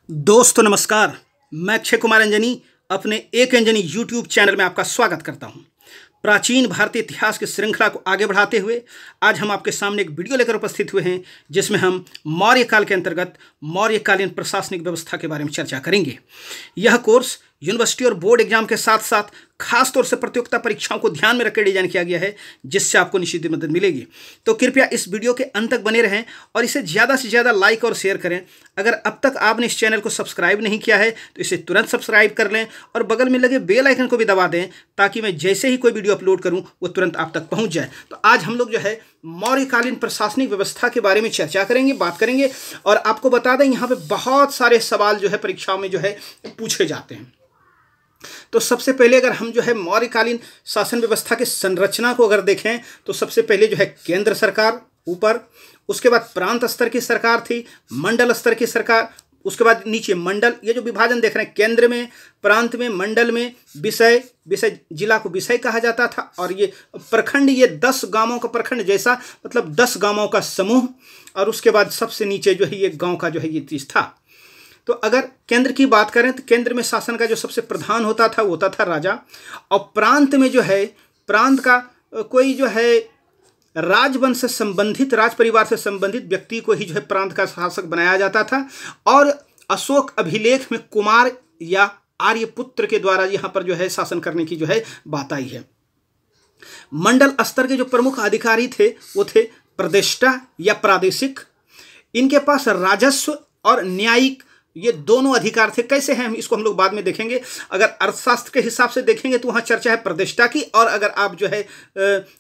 दोस्तों नमस्कार। मैं अक्षय कुमार अंजनी अपने एक अंजनी यूट्यूब चैनल में आपका स्वागत करता हूं। प्राचीन भारतीय इतिहास की श्रृंखला को आगे बढ़ाते हुए आज हम आपके सामने एक वीडियो लेकर उपस्थित हुए हैं, जिसमें हम मौर्य काल के अंतर्गत मौर्यकालीन प्रशासनिक व्यवस्था के बारे में चर्चा करेंगे। यह कोर्स यूनिवर्सिटी और बोर्ड एग्जाम के साथ साथ खास तौर से प्रतियोगिता परीक्षाओं को ध्यान में रखकर डिजाइन किया गया है, जिससे आपको निश्चित मदद मिलेगी। तो कृपया इस वीडियो के अंत तक बने रहें और इसे ज़्यादा से ज़्यादा लाइक और शेयर करें। अगर अब तक आपने इस चैनल को सब्सक्राइब नहीं किया है तो इसे तुरंत सब्सक्राइब कर लें और बगल में लगे बेल आइकन को भी दबा दें, ताकि मैं जैसे ही कोई वीडियो अपलोड करूं वो तुरंत आप तक पहुंच जाए। तो आज हम लोग जो है मौर्यकालीन प्रशासनिक व्यवस्था के बारे में चर्चा करेंगे, बात करेंगे। और आपको बता दें, यहाँ पे बहुत सारे सवाल जो है परीक्षाओं में जो है पूछे जाते हैं। तो सबसे पहले अगर हम जो है मौर्यकालीन शासन व्यवस्था की संरचना को अगर देखें तो सबसे पहले जो है केंद्र सरकार ऊपर, उसके बाद प्रांत स्तर की सरकार थी, मंडल स्तर की सरकार, उसके बाद नीचे मंडल। ये जो विभाजन देख रहे हैं, केंद्र में, प्रांत में, मंडल में, विषय जिला को विषय कहा जाता था। और ये प्रखंड, ये 10 गांवों का प्रखंड जैसा, मतलब 10 गांवों का समूह। और उसके बाद सबसे नीचे जो है ये गांव का जो है ये चीज़ था। तो अगर केंद्र की बात करें तो केंद्र में शासन का जो सबसे प्रधान होता था वो होता था राजा। और प्रांत में जो है, प्रांत का कोई जो है राजवंश से संबंधित, राज परिवार से संबंधित व्यक्ति को ही जो है प्रांत का शासक बनाया जाता था। और अशोक अभिलेख में कुमार या आर्यपुत्र के द्वारा यहाँ पर जो है शासन करने की जो है बात आई है। मंडल स्तर के जो प्रमुख अधिकारी थे वो थे प्रदेष्टा या प्रादेशिक। इनके पास राजस्व और न्यायिक ये दोनों अधिकार थे। कैसे हैं इसको हम लोग बाद में देखेंगे। अगर अर्थशास्त्र के हिसाब से देखेंगे तो वहाँ चर्चा है प्रदेष्टा की। और अगर आप जो है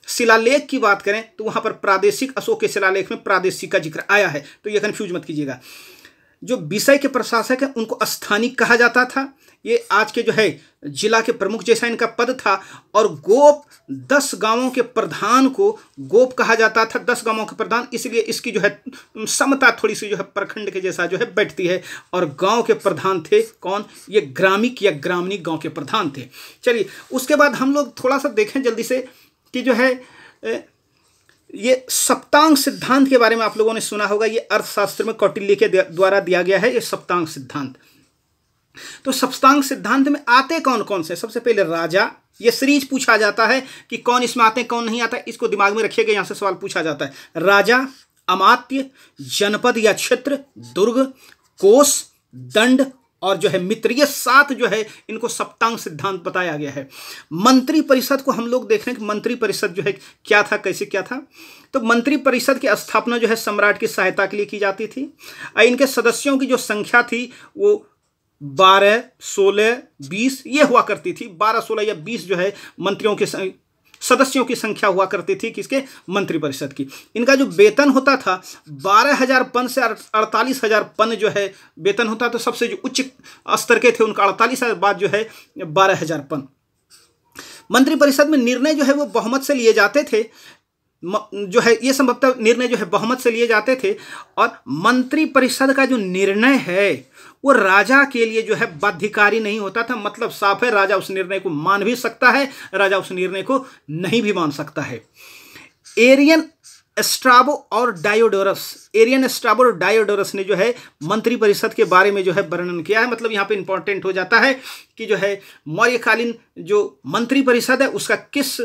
शिलालेख की बात करें तो वहाँ पर प्रादेशिक, अशोक के शिलालेख में प्रादेशिक का जिक्र आया है, तो ये कन्फ्यूज मत कीजिएगा। जो विषय के प्रशासक हैं उनको स्थानिक कहा जाता था। ये आज के जो है जिला के प्रमुख जैसा इनका पद था। और गोप, 10 गांवों के प्रधान को गोप कहा जाता था। 10 गांवों के प्रधान, इसलिए इसकी जो है समता थोड़ी सी जो है प्रखंड के जैसा जो है बैठती है। और गांव के प्रधान थे कौन? ये ग्रामिक या ग्रामणिक गांव के प्रधान थे। चलिए उसके बाद हम लोग थोड़ा सा देखें जल्दी से कि जो है ये सप्तांग सिद्धांत के बारे में आप लोगों ने सुना होगा। ये अर्थशास्त्र में कौटिल्य के द्वारा दिया गया है ये सप्तांग सिद्धांत। तो सप्तांग सिद्धांत में आते कौन कौन से? सबसे पहले राजा। ये सीरीज पूछा जाता है कि कौन इसमें आते हैं कौन नहीं आता है, इसको दिमाग में रखिएगा, यहां से सवाल पूछा जाता है। राजा, अमात्य, जनपद या क्षेत्र, दुर्ग, कोष, दंड और जो है मित्र, ये 7 जो है इनको सप्तांग सिद्धांत बताया गया है। मंत्री परिषद को हम लोग देख रहे हैं कि मंत्री परिषद जो है क्या था, कैसे क्या था। तो मंत्री परिषद की स्थापना जो है सम्राट की सहायता के लिए की जाती थी। इनके सदस्यों की जो संख्या थी वो 12, 16, 20 ये हुआ करती थी। 12, 16 या 20 जो है मंत्रियों के सदस्यों की संख्या हुआ करती थी किसके? मंत्री परिषद की। इनका जो वेतन होता था 12,000 पन से 48,000 पन जो है वेतन होता। तो सबसे जो उच्च स्तर के थे उनका 48,000, बाद जो है 12,000 पन। मंत्री परिषद में निर्णय जो है वो बहुमत से लिए जाते थे। जो है ये संभवतः निर्णय जो है बहुमत से लिए जाते थे। और मंत्री परिषद का जो निर्णय है वो राजा के लिए जो है बाध्यकारी नहीं होता था। मतलब साफ है, राजा उस निर्णय को मान भी सकता है, राजा उस निर्णय को नहीं भी मान सकता है। एरियन स्ट्राबो और डायोडोरस ने जो है मंत्री परिषद के बारे में जो है वर्णन किया है। मतलब यहाँ पे इंपॉर्टेंट हो जाता है कि जो है मौर्यकालीन जो मंत्री परिषद है उसका किस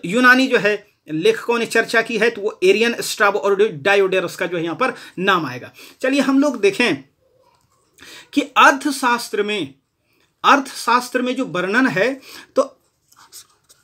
यूनानी जो है लेखकों ने चर्चा की है, तो वो एरियन, स्ट्राबो और डायोडोरस का जो है यहाँ पर नाम आएगा। चलिए हम लोग देखें कि अर्थशास्त्र में जो वर्णन है, तो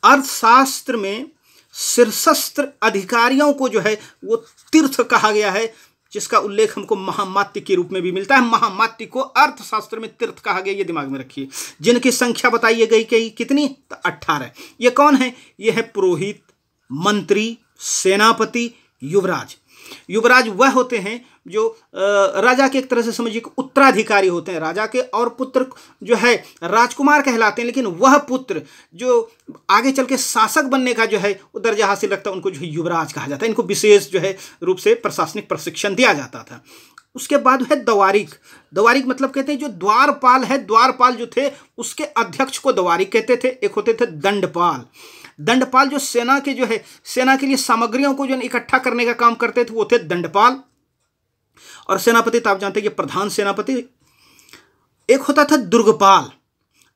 अर्थशास्त्र में शीर्षस्थ अधिकारियों को जो है वो तीर्थ कहा गया है, जिसका उल्लेख हमको महामात्य के रूप में भी मिलता है। महामात्य को अर्थशास्त्र में तीर्थ कहा गया, ये दिमाग में रखिए। जिनकी संख्या बताई गई कि कितनी? तो 18। ये कौन है? ये है पुरोहित, मंत्री, सेनापति, युवराज। युवराज वह होते हैं जो राजा के एक तरह से समझिए उत्तराधिकारी होते हैं राजा के। और पुत्र जो है राजकुमार कहलाते हैं, लेकिन वह पुत्र जो आगे चल के शासक बनने का जो है वो दर्जा हासिल रखता है, उनको जो है युवराज कहा जाता है। इनको विशेष जो है रूप से प्रशासनिक प्रशिक्षण दिया जाता था। उसके बाद है दवारिक। दवारिक मतलब कहते हैं जो द्वारपाल है, द्वारपाल जो थे उसके अध्यक्ष को दवारिक कहते थे। एक होते थे दंडपाल। दंडपाल जो सेना के जो है सेना के लिए सामग्रियों को जो इकट्ठा करने का काम करते थे वो थे दंडपाल। और सेनापति तो आप जानते हैं कि प्रधान सेनापति। एक होता था दुर्गपाल।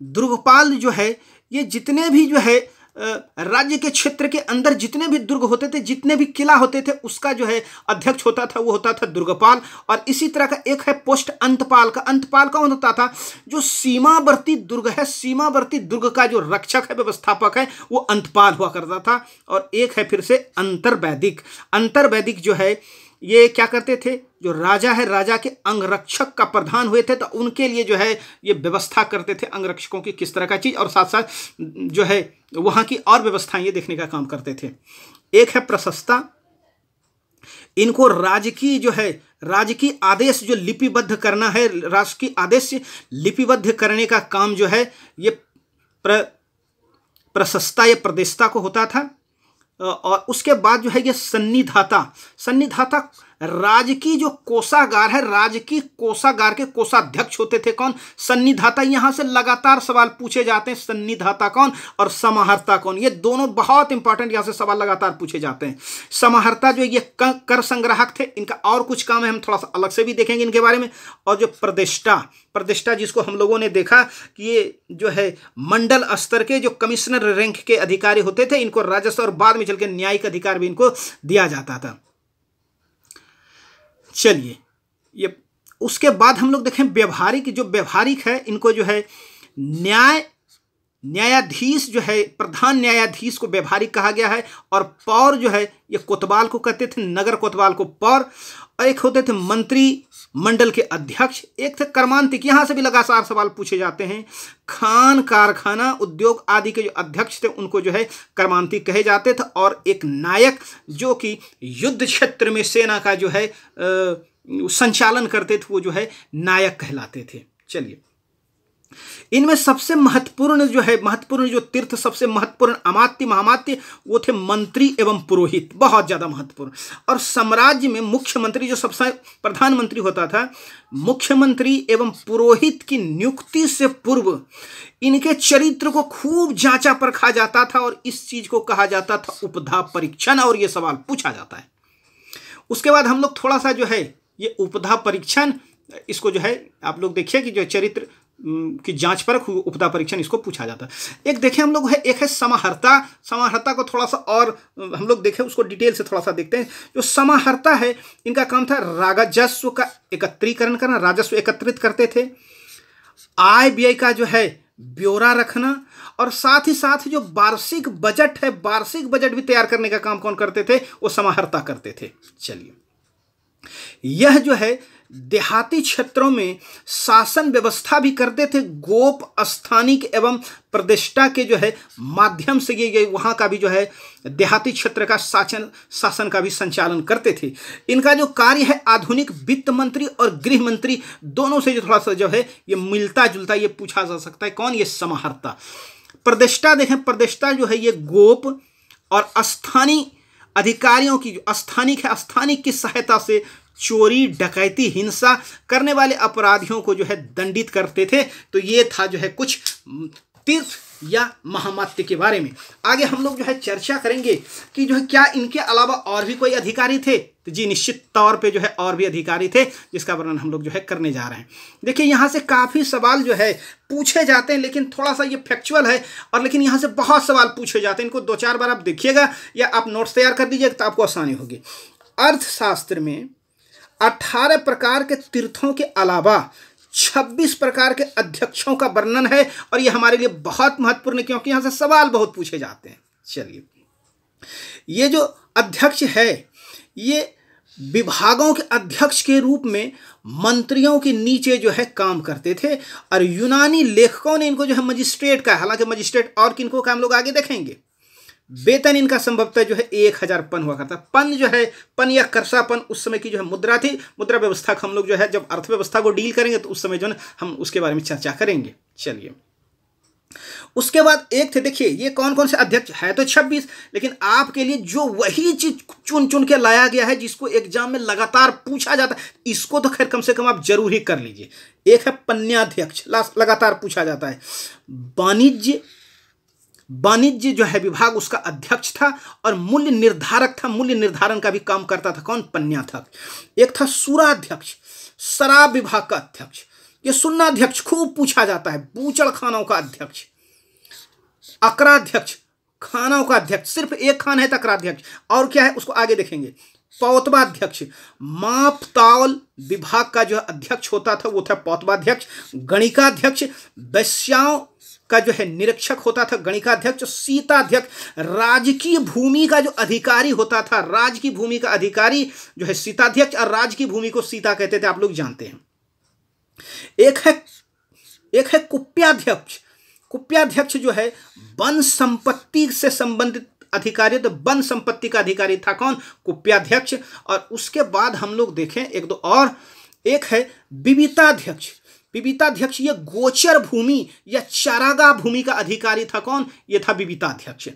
दुर्गपाल जो है ये जितने भी जो है राज्य के क्षेत्र के अंदर जितने भी दुर्ग होते थे, जितने भी किला होते थे, उसका जो है अध्यक्ष होता था, वो होता था दुर्गपाल। और इसी तरह का एक है पोस्ट अंतपाल का। अंतपाल कौन होता था? जो सीमावर्ती दुर्ग है, सीमावर्ती दुर्ग का जो रक्षक है, व्यवस्थापक है, वो अंतपाल हुआ करता था। और एक है फिर से अंतर्वैदिक। अंतर्वैदिक जो है ये क्या करते थे? जो राजा है, राजा के अंगरक्षक का प्रधान हुए थे, तो उनके लिए जो है ये व्यवस्था करते थे अंगरक्षकों की किस तरह का चीज, और साथ साथ जो है वहां की और व्यवस्थाएं ये देखने का काम करते थे। एक है प्रशस्ता। इनको राजकीय जो है राजकीय आदेश जो लिपिबद्ध करना है, राजकीय आदेश लिपिबद्ध करने का काम जो है ये प्रशस्ता या प्रदेशता को होता था। और उसके बाद जो है ये सन्निधाता। सन्निधाता राजकीय जो कोषागार है, राजकीय कोषागार के कोषाध्यक्ष होते थे। कौन? सन्निधाता। यहां से लगातार सवाल पूछे जाते हैं, सन्निधाता कौन और समाहर्ता कौन, ये दोनों बहुत इंपॉर्टेंट यहां से सवाल लगातार पूछे जाते हैं। समाहर्ता जो ये कर संग्राहक थे, इनका और कुछ काम है, हम थोड़ा सा अलग से भी देखेंगे इनके बारे में। और जो प्रदेष्टा, प्रदेष्टा जिसको हम लोगों ने देखा कि ये जो है मंडल स्तर के जो कमिश्नर रैंक के अधिकारी होते थे, इनको राजस्व और बाद में चल के न्यायिक अधिकार भी इनको दिया जाता था। चलिए, ये उसके बाद हम लोग देखें व्यवहारिक। जो व्यवहारिक है इनको जो है न्यायाधीश जो है, प्रधान न्यायाधीश को व्यवहारिक कहा गया है। और पौर जो है ये कोतवाल को कहते थे, नगर कोतवाल को पौर। और एक होते थे मंत्री मंडल के अध्यक्ष। एक थे कर्मांतिक। यहां से भी लगातार सवाल पूछे जाते हैं। खान कारखाना उद्योग आदि के जो अध्यक्ष थे उनको जो है कर्मांतिक कहे जाते थे। और एक नायक जो कि युद्ध क्षेत्र में सेना का जो है संचालन करते थे, वो जो है नायक कहलाते थे। चलिए, इनमें सबसे महत्वपूर्ण जो तीर्थ, सबसे महत्वपूर्ण अमात्य महामात्य वो थे मंत्री एवं पुरोहित, बहुत ज्यादा महत्वपूर्ण। और साम्राज्य में मुख्यमंत्री जो सबसे प्रधानमंत्री होता था, मुख्यमंत्री एवं पुरोहित की नियुक्ति से पूर्व इनके चरित्र को खूब जांचा परखा जाता था। और इस चीज को कहा जाता था उपधा परीक्षण, और ये सवाल पूछा जाता है। उसके बाद हम लोग थोड़ा सा जो है ये उपधा परीक्षण, इसको जो है आप लोग देखिए कि जो चरित्र की जांच परख, उपधा परीक्षण, इसको पूछा जाता है। एक देखें हम लोग है, एक है समाहर्ता। समाहर्ता को थोड़ा सा और हम लोग देखें, उसको डिटेल से थोड़ा सा देखते हैं। जो समाहर्ता है, इनका काम था राजस्व का एकत्रीकरण करना, राजस्व एकत्रित करते थे। आय व्यय का जो है ब्यौरा रखना, और साथ ही साथ जो वार्षिक बजट है, वार्षिक बजट भी तैयार करने का काम कौन करते थे? वो समाहर्ता करते थे। चलिए, यह जो है देहाती क्षेत्रों में शासन व्यवस्था भी करते थे। गोप, स्थानिक एवं प्रतिष्ठा के जो है माध्यम से ये वहां का भी जो है देहाती क्षेत्र का शासन का भी संचालन करते थे। इनका जो कार्य है आधुनिक वित्त मंत्री और गृह मंत्री दोनों से जो थोड़ा सा जो है ये मिलता जुलता, ये पूछा जा सकता है। कौन? ये समाहर्ता। प्रतिष्ठा देखें, प्रतिष्ठा जो है ये गोप और स्थानीय अधिकारियों की, जो स्थानिक है, स्थानिक की सहायता से चोरी, डकैती, हिंसा करने वाले अपराधियों को जो है दंडित करते थे। तो ये था जो है कुछ तीर्थ या महामात्य के बारे में। आगे हम लोग जो है चर्चा करेंगे कि जो है क्या इनके अलावा और भी कोई अधिकारी थे। तो जी निश्चित तौर पे जो है और भी अधिकारी थे, जिसका वर्णन हम लोग जो है करने जा रहे हैं। देखिए, यहाँ से काफ़ी सवाल जो है पूछे जाते हैं, लेकिन थोड़ा सा ये फैक्चुअल है, और लेकिन यहाँ से बहुत सवाल पूछे जाते हैं। इनको 2-4 बार आप देखिएगा या आप नोट्स तैयार कर दीजिएगा तो आपको आसानी होगी। अर्थशास्त्र में 18 प्रकार के तीर्थों के अलावा 26 प्रकार के अध्यक्षों का वर्णन है, और यह हमारे लिए बहुत महत्वपूर्ण है क्योंकि यहां से सवाल बहुत पूछे जाते हैं। चलिए, ये जो अध्यक्ष है ये विभागों के अध्यक्ष के रूप में मंत्रियों के नीचे जो है काम करते थे। और यूनानी लेखकों ने इनको जो है मजिस्ट्रेट का, हालांकि मजिस्ट्रेट और किनको का हम लोग आगे देखेंगे। वेतन इनका संभवतः जो है 1000 पन हुआ करता। पन जो है, पन या करसापन उस समय की जो है मुद्रा थी। मुद्रा व्यवस्था को हम लोग जो है जब अर्थव्यवस्था को डील करेंगे तो उस समय जो है हम उसके बारे में चर्चा करेंगे। चलिए, उसके बाद एक थे, देखिए ये कौन कौन से अध्यक्ष है, तो 26, लेकिन आपके लिए जो वही चीज चुन चुन के लाया गया है जिसको एग्जाम में लगातार पूछा जाता है, इसको तो खैर कम से कम आप जरूर ही कर लीजिए। एक है पन्याध्यक्ष, लगातार पूछा जाता है। वाणिज्य जो है विभाग, उसका अध्यक्ष था और मूल्य निर्धारक था, मूल्य निर्धारण का भी काम करता था। कौन? पन्याध्यक्ष। एक था सुराध्यक्ष, शराब विभाग का अध्यक्ष। ये सुन्नाध्यक्ष खूब पूछा जाता है। बूचड़ खानों का अध्यक्ष, अकराध्यक्ष, खानों का अध्यक्ष, सिर्फ एक खान है तो अकराध्यक्ष, और क्या है उसको आगे देखेंगे। पौतवाध्यक्ष, माप ताल विभाग का जो अध्यक्ष होता था वो था पौतवाध्यक्ष। गणिकाध्यक्ष, वैश्याओं का जो है निरीक्षक होता था गणिकाध्यक्ष। सीताध्यक्ष, राजकीय भूमि का जो अधिकारी होता था, राजकीय भूमि का अधिकारी जो है सीताध्यक्ष, और राजकीय भूमि को सीता कहते थे, आप लोग जानते हैं। एक है कुप्याध्यक्ष। कुप्याध्यक्ष जो है वन संपत्ति से संबंधित अधिकारी, तो वन संपत्ति का अधिकारी था कौन? कुप्याध्यक्ष। और उसके बाद हम लोग देखें एक दो और, एक है विविताध्यक्ष। विविताध्यक्ष ये गोचर भूमि या चारागाह भूमि का अधिकारी था कौन? ये था विविताध्यक्ष।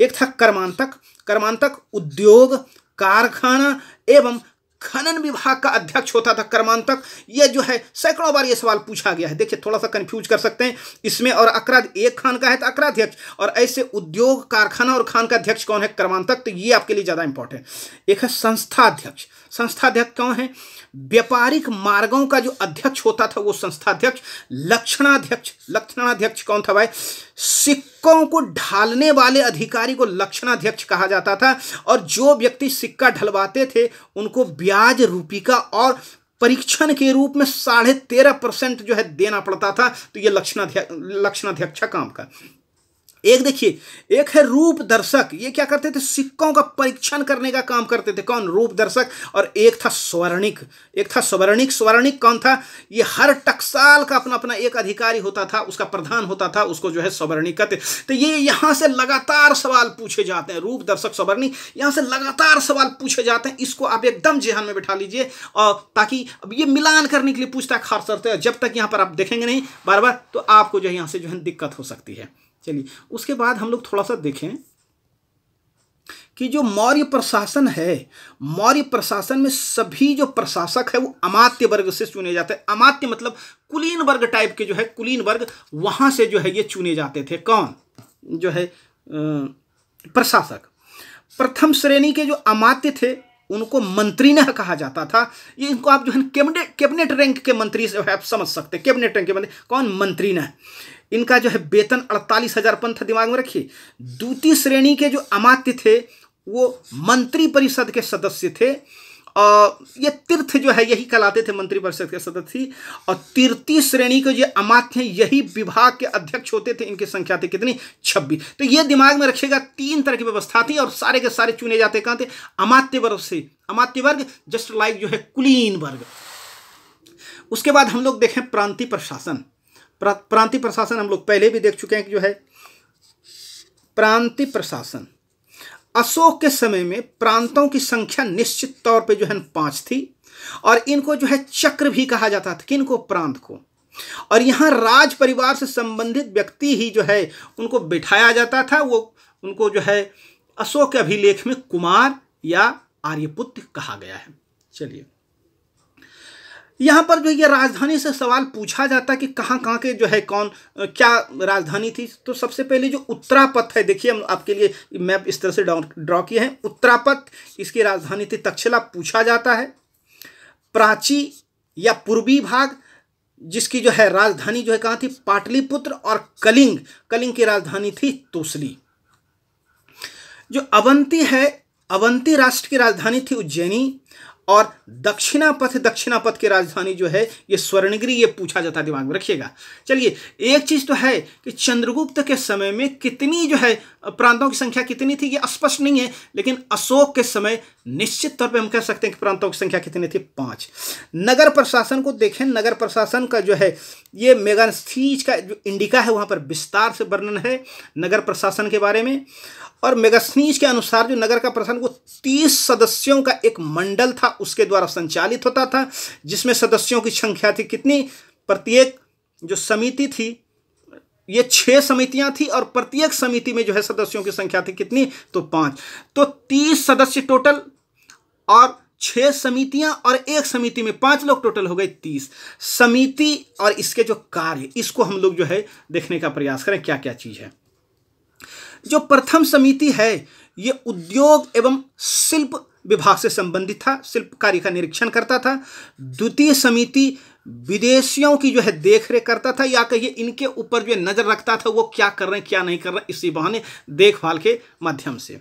एक था कर्मांतक। कर्मांतक उद्योग, कारखाना एवं खनन विभाग का अध्यक्ष होता था कर्मांतक। ये जो है सैकड़ों बार ये सवाल पूछा गया है, देखिए थोड़ा सा कंफ्यूज कर सकते हैं इसमें। और एक खान का है तो अकराध्यक्ष, और ऐसे उद्योग, कारखाना और खान का अध्यक्ष कौन है? कर्मांतक। तो ये आपके लिए ज्यादा इंपॉर्टेंट। एक है संस्थाध्यक्ष। संस्थाध्यक्ष कौन है? व्यापारिक मार्गों का जो अध्यक्ष होता था वो संस्थाध्यक्ष। लक्षणाध्यक्ष, लक्षणाध्यक्ष कौन था भाई? सिक्कों को ढालने वाले अधिकारी को लक्षणाध्यक्ष कहा जाता था। और जो व्यक्ति सिक्का ढलवाते थे उनको ब्याज रूपिका और परीक्षण के रूप में 13.5% जो है देना पड़ता था। तो ये लक्षणाध्यक्ष काम का। एक देखिए, एक है रूप दर्शक। ये क्या करते थे? सिक्कों का परीक्षण करने का काम करते थे। कौन? रूप दर्शक। और एक था स्वर्णिक। एक था स्वर्णिक। स्वर्णिक कौन था? ये हर टकसाल का अपना अपना एक अधिकारी होता था, उसका प्रधान होता था, उसको जो है स्वर्णिक कहते। तो ये यहां से लगातार सवाल पूछे जाते हैं। रूप दर्शक, स्वर्णिक, यहां से लगातार सवाल पूछे जाते हैं। इसको आप एकदम जेहन में बिठा लीजिए, और ताकि अब ये मिलान करने के लिए पूछता है खास करते हैं। जब तक यहां पर आप देखेंगे नहीं बार बार तो आपको जो है यहां से जो है दिक्कत हो सकती है। चलिए उसके बाद हम लोग थोड़ा सा देखें कि जो मौर्य प्रशासन है, मौर्य प्रशासन में सभी जो प्रशासक है वो अमात्य वर्ग से चुने जाते हैं। अमात्य मतलब कुलीन वर्ग टाइप के जो है, कुलीन वर्ग, वहां से जो है ये चुने जाते थे। कौन? जो है प्रशासक। प्रथम श्रेणी के जो अमात्य थे उनको मंत्री न कहा जाता था। ये इनको आप जो है कैबिनेट रैंक के मंत्री से आप समझ सकते हैं। कैबिनेट रैंक के मंत्री कौन? मंत्री न। इनका जो है वेतन 48,000 था, दिमाग में रखिए। द्वितीय श्रेणी के जो अमात्य थे वो मंत्री परिषद के सदस्य थे, और ये तीर्थ जो है यही कहलाते थे, मंत्री परिषद के सदस्य। और तृतीय श्रेणी के जो अमात्य हैं यही विभाग के अध्यक्ष होते थे। इनकी संख्या थी कितनी? 26। तो ये दिमाग में रखिएगा, 3 तरह की व्यवस्था थी और सारे के सारे चुने जाते कहां थे? अमात्य वर्ग से। अमात्य वर्ग जस्ट लाइक जो है कुलीन वर्ग। उसके बाद हम लोग देखें प्रांतीय प्रशासन। प्रांतीय प्रशासन हम लोग पहले भी देख चुके हैं कि जो है प्रांतीय प्रशासन। अशोक के समय में प्रांतों की संख्या निश्चित तौर पे जो है 5 थी, और इनको जो है चक्र भी कहा जाता था। किनको? प्रांत को। और यहाँ राज परिवार से संबंधित व्यक्ति ही जो है उनको बिठाया जाता था। वो उनको जो है अशोक के अभिलेख में कुमार या आर्यपुत्र कहा गया है। चलिए यहाँ पर जो ये राजधानी से सवाल पूछा जाता है कि कहाँ कहाँ के जो है कौन क्या राजधानी थी। तो सबसे पहले जो उत्तरापथ है, देखिए हम आपके लिए मैप इस तरह से ड्रॉ किए हैं। उत्तरापथ, इसकी राजधानी थी तक्षशिला, पूछा जाता है। प्राची या पूर्वी भाग, जिसकी जो है राजधानी जो है कहाँ थी? पाटलिपुत्र। और कलिंग, कलिंग की राजधानी थी तोसली। जो अवंती है, अवंती राष्ट्र की राजधानी थी उज्जैनी। और दक्षिणापथ की राजधानी जो है ये स्वर्णगिरी। ये पूछा जाता है, दिमाग में रखिएगा। चलिए एक चीज तो है कि चंद्रगुप्त के समय में कितनी जो है प्रांतों की संख्या कितनी थी ये स्पष्ट नहीं है, लेकिन अशोक के समय निश्चित तौर पे हम कह सकते हैं कि प्रांतों की संख्या कितनी थी? 5। नगर प्रशासन को देखें। नगर प्रशासन का जो है ये मेगास्थनीज का जो इंडिका है वहां पर विस्तार से वर्णन है नगर प्रशासन के बारे में। और मेगास्थनीज के अनुसार जो नगर का प्रशासन वो 30 सदस्यों का एक मंडल था, उसके द्वारा संचालित होता था, जिसमें सदस्यों की संख्या थी कितनी? प्रत्येक जो समिति थी ये 6 समितियां थी, और प्रत्येक समिति में जो है सदस्यों की संख्या थी कितनी? तो 5। तो 30 सदस्य टोटल, और 6 समितियां, और एक समिति में 5 लोग, टोटल हो गए 30 समिति। और इसके जो कार्य, इसको हम लोग जो है देखने का प्रयास करें क्या क्या चीज है। जो प्रथम समिति है ये उद्योग एवं शिल्प विभाग से संबंधित था, शिल्प कार्य का निरीक्षण करता था। द्वितीय समिति विदेशियों की जो है देखरेख करता था, या कहिए इनके ऊपर जो नजर रखता था वो क्या कर रहे हैं क्या नहीं कर रहे हैं, इसी बहाने देखभाल के माध्यम से।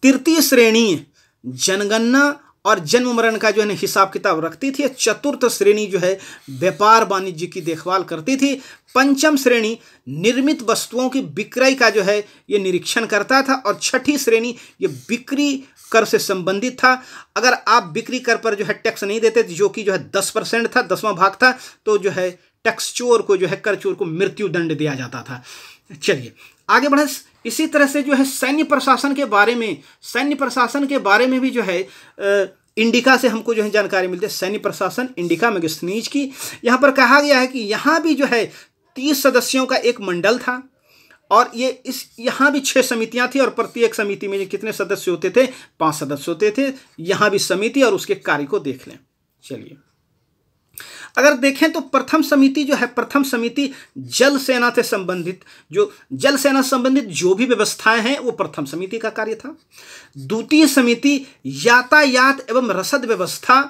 तृतीय श्रेणी जनगणना और जन्म मरण का जो है हिसाब किताब रखती थी। चतुर्थ श्रेणी जो है व्यापार वाणिज्य की देखभाल करती थी। पंचम श्रेणी निर्मित वस्तुओं की बिक्री का जो है ये निरीक्षण करता था। और छठी श्रेणी ये बिक्री कर से संबंधित था। अगर आप बिक्री कर पर जो है टैक्स नहीं देते, जो कि जो है 10% था, 10वां भाग था, तो जो है टैक्स चोर को जो है कर चोर को मृत्यु दंड दिया जाता था। चलिए आगे बढ़े। इसी तरह से जो है सैन्य प्रशासन के बारे में भी जो है इंडिका से हमको जो है जानकारी मिलती है। सैन्य प्रशासन इंडिका मैगजीन्स की, यहाँ पर कहा गया है कि यहाँ भी जो है 30 सदस्यों का एक मंडल था। और ये यहाँ भी 6 समितियां थी और प्रत्येक समिति में कितने सदस्य होते थे? 5 सदस्य होते थे। यहाँ भी समिति और उसके कार्य को देख लें। चलिए अगर देखें तो प्रथम समिति जल सेना से संबंधित, जो जल सेना से संबंधित जो भी व्यवस्थाएं हैं वो प्रथम समिति का कार्य था। द्वितीय समिति यातायात एवं रसद व्यवस्था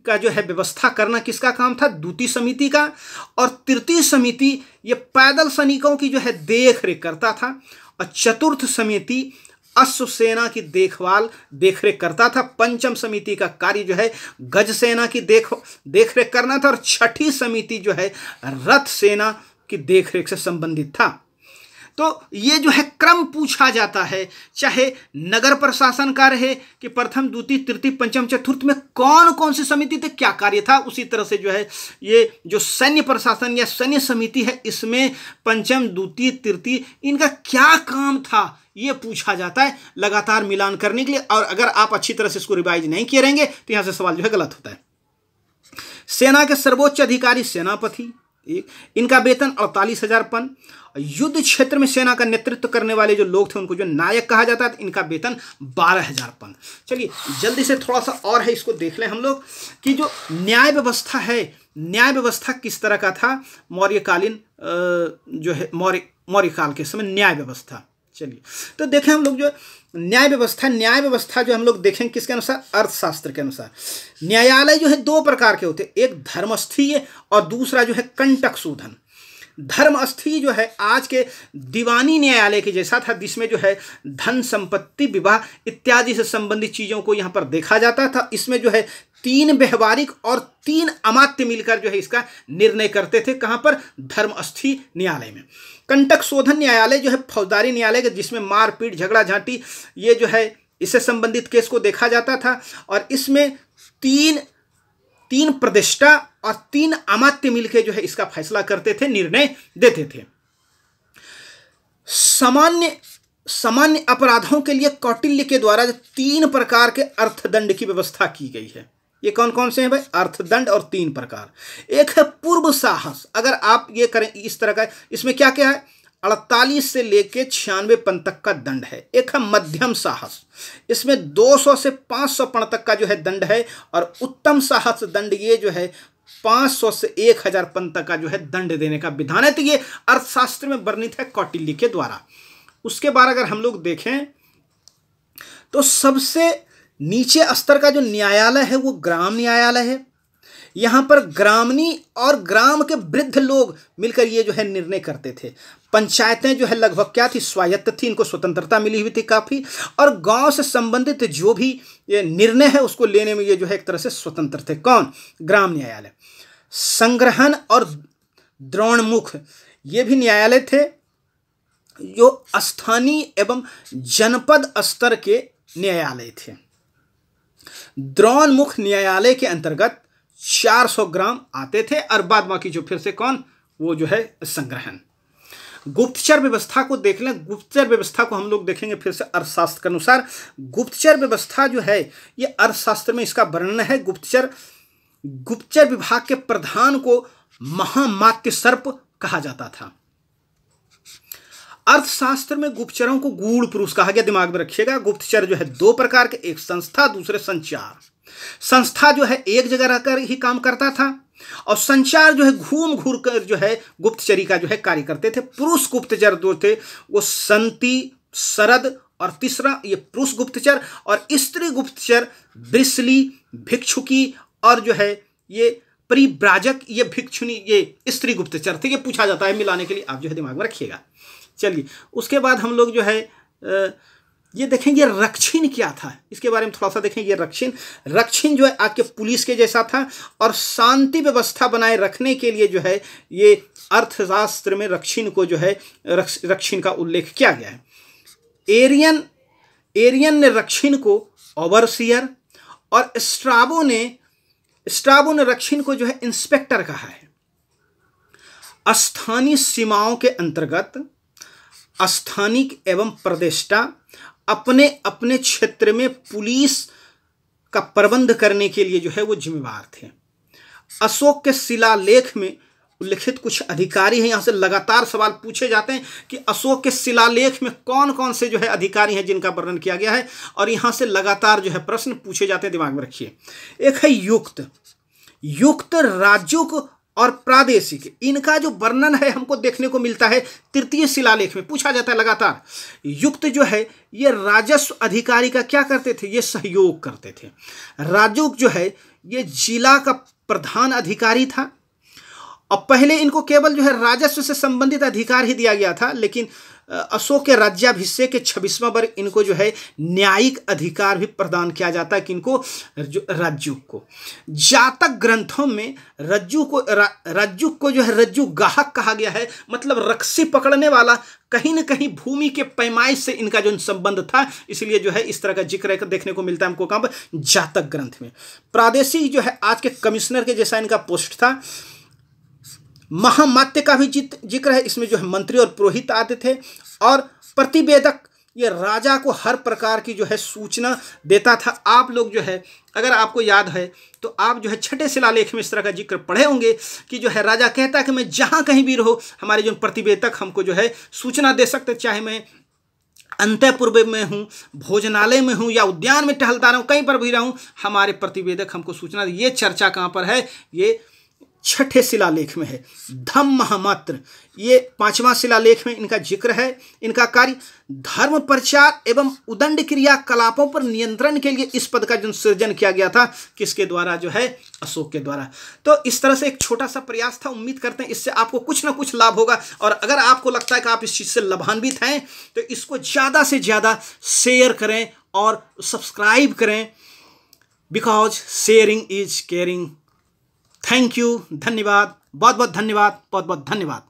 का जो है व्यवस्था करना किसका काम था? द्वितीय समिति का। और तृतीय समिति ये पैदल सैनिकों की जो है देख रेख करता था। और चतुर्थ समिति अश्व सेना की देखरेख करता था। पंचम समिति का कार्य जो है गज सेना की देखरेख करना था। और छठी समिति जो है रथ सेना की देखरेख से संबंधित था। तो ये जो है क्रम पूछा जाता है, चाहे नगर प्रशासन का रहे कि प्रथम द्वितीय तृतीय पंचम चतुर्थ में कौन कौन सी समिति थे, क्या कार्य था। उसी तरह से जो है ये जो सैन्य प्रशासन या सैन्य समिति है, इसमें पंचम द्वितीय तृतीय इनका क्या काम था, ये पूछा जाता है लगातार मिलान करने के लिए। और अगर आप अच्छी तरह से इसको रिवाइज नहीं किए रहेंगे तो यहां से सवाल जो है गलत होता है। सेना के सर्वोच्च अधिकारी सेनापति, इनका वेतन 48,000 पन। युद्ध क्षेत्र में सेना का नेतृत्व करने वाले जो लोग थे उनको जो नायक कहा जाता है, इनका वेतन 12,000 पन। चलिए जल्दी से थोड़ा सा और है, इसको देख लें हम लोग कि जो न्याय व्यवस्था है, न्याय व्यवस्था किस तरह का था मौर्यकालीन जो है मौर्य काल के समय न्याय व्यवस्था। चलिए तो देखें हम लोग जो न्याय व्यवस्था जो हम लोग देखें किसके अनुसार? अर्थशास्त्र के अनुसार। न्यायालय जो है 2 प्रकार के होते हैं, एक धर्मस्थीय और दूसरा जो है कंटक शोधन। धर्मस्थीय जो है आज के दीवानी न्यायालय के जैसा था, जिसमें जो है धन संपत्ति विवाह इत्यादि से संबंधित चीजों को यहाँ पर देखा जाता था। इसमें जो है 3 व्यवहारिक और 3 अमात्य मिलकर जो है इसका निर्णय करते थे। कहाँ पर? धर्मस्थीय न्यायालय में। कंटक शोधन न्यायालय जो है फौजदारी न्यायालय के, जिसमें मारपीट झगड़ा झांटी ये जो है इससे संबंधित केस को देखा जाता था। और इसमें तीन प्रतिष्ठा और 3 अमात्य मिलकर जो है इसका फैसला करते थे, निर्णय देते थे। सामान्य अपराधों के लिए कौटिल्य के द्वारा 3 प्रकार के अर्थदंड की व्यवस्था की गई है। ये कौन कौन से हैं भाई? अर्थदंड और 3 प्रकार। एक है पूर्व साहस, अगर आप ये करें इस तरह का, इसमें क्या क्या है? 48 से लेके 96 पन तक का दंड है। एक है मध्यम साहस, इसमें 200 से 500 पन तक का जो है दंड है। और उत्तम साहस दंड ये जो है 500 से 1000 पन तक का जो है दंड देने का विधान है। तो ये अर्थशास्त्र में वर्णित है कौटिल्य के द्वारा। उसके बाद अगर हम लोग देखें तो सबसे नीचे स्तर का जो न्यायालय है वो ग्राम न्यायालय है। यहाँ पर ग्रामनी और ग्राम के वृद्ध लोग मिलकर ये जो है निर्णय करते थे। पंचायतें जो है लगभग क्या थी? स्वायत्त थी, इनको स्वतंत्रता मिली हुई थी काफ़ी। और गांव से संबंधित जो भी ये निर्णय है उसको लेने में ये जो है एक तरह से स्वतंत्र थे। कौन? ग्राम न्यायालय। संग्रहण और द्रोणमुख ये भी न्यायालय थे, जो स्थानीय एवं जनपद स्तर के न्यायालय थे। द्रोणमुख न्यायालय के अंतर्गत 400 ग्राम आते थे। और बाद बाकी जो फिर से कौन? वो जो है संग्रहण। गुप्तचर व्यवस्था को देख लें। गुप्तचर व्यवस्था को हम लोग देखेंगे फिर से अर्थशास्त्र के अनुसार। गुप्तचर व्यवस्था जो है ये अर्थशास्त्र में इसका वर्णन है। गुप्तचर विभाग के प्रधान को महामात्य सर्प कहा जाता था। अर्थशास्त्र में गुप्तचरों को गूढ़ पुरुष कहा गया, दिमाग में रखिएगा। गुप्तचर जो है 2 प्रकार के, एक संस्था, दूसरे संचार। संस्था जो है एक जगह रहकर ही काम करता था और संचार जो है घूम घूर कर जो है गुप्तचरी का जो है कार्य करते थे। पुरुष गुप्तचर जो थे वो संति, शरद और तीसरा ये पुरुष गुप्तचर, और स्त्री गुप्तचर ब्रिसली, भिक्षुकी और जो है ये परिव्राजक, ये भिक्षुनी, ये स्त्री गुप्तचर थे। ये पूछा जाता है मिलाने के लिए, आप जो है दिमाग में रखिएगा। चलिए उसके बाद हम लोग जो है ये देखेंगे रक्षिन क्या था, इसके बारे में थोड़ा सा देखेंगे। रक्षिन जो है आज के पुलिस के जैसा था और शांति व्यवस्था बनाए रखने के लिए जो है ये अर्थशास्त्र में रक्षिन को जो है रक्षिन का उल्लेख किया गया है। एरियन ने रक्षिन को ओवरसियर और स्ट्राबो ने रक्षिन को जो है इंस्पेक्टर कहा है। स्थानीय सीमाओं के अंतर्गत स्थानिक एवं प्रदेष्टा अपने अपने क्षेत्र में पुलिस का प्रबंध करने के लिए जो है वो जिम्मेवार थे। अशोक के शिलालेख में उल्लिखित कुछ अधिकारी हैं। यहाँ से लगातार सवाल पूछे जाते हैं कि अशोक के शिलालेख में कौन कौन से जो है अधिकारी हैं जिनका वर्णन किया गया है, और यहाँ से लगातार जो है प्रश्न पूछे जाते हैं, दिमाग में रखिए। एक है युक्त राज्यों और प्रादेशिक, इनका जो वर्णन है हमको देखने को मिलता है तृतीय शिलालेख में, पूछा जाता है लगातार। युक्त जो है ये राजस्व अधिकारी का क्या करते थे, ये सहयोग करते थे। राजूक जो है ये जिला का प्रधान अधिकारी था, और पहले इनको केवल जो है राजस्व से संबंधित अधिकार ही दिया गया था, लेकिन अशोक के राज्याभिषेक के 26वां वर्ष इनको जो है न्यायिक अधिकार भी प्रदान किया जाता है कि इनको रज्जुक को। जातक ग्रंथों में रज्जुक को जो है रज्जु गाहक कहा गया है, मतलब रस्सी पकड़ने वाला। कहीं न कहीं भूमि के पैमाइश से इनका जो संबंध था, इसलिए जो है इस तरह का जिक्र देखने को मिलता है हमको कहाँ पर, जातक ग्रंथ में। प्रादेशिक जो है आज के कमिश्नर के जैसा इनका पोस्ट था। महामात्य का भी जिक्र है, इसमें जो है मंत्री और पुरोहित आते थे। और प्रतिवेदक ये राजा को हर प्रकार की जो है सूचना देता था। आप लोग जो है अगर आपको याद है तो आप जो है छठे शिलालेख में इस तरह का जिक्र पढ़े होंगे कि जो है राजा कहता है कि मैं जहाँ कहीं भी रहो, हमारे जो प्रतिवेदक हमको जो है सूचना दे सकते, चाहे मैं अंतःपुर में हूँ, भोजनालय में हूँ या उद्यान में टहलता रहूँ, कहीं पर भी रहूँ, हमारे प्रतिवेदक हमको सूचना दे। ये चर्चा कहाँ पर है, ये छठे शिलालेख में है। धम्म महामात्र ये 5वां शिलालेख में इनका जिक्र है। इनका कार्य धर्म प्रचार एवं उदंड क्रियाकलापों पर नियंत्रण के लिए इस पद का जो सृजन किया गया था, किसके द्वारा, जो है अशोक के द्वारा। तो इस तरह से एक छोटा सा प्रयास था। उम्मीद करते हैं इससे आपको कुछ ना कुछ लाभ होगा, और अगर आपको लगता है कि आप इस चीज़ से लाभान्वित हैं तो इसको ज़्यादा से ज़्यादा शेयर करें और सब्सक्राइब करें, because sharing is caring. Thank you, धन्यवाद, बहुत बहुत धन्यवाद, बहुत बहुत धन्यवाद।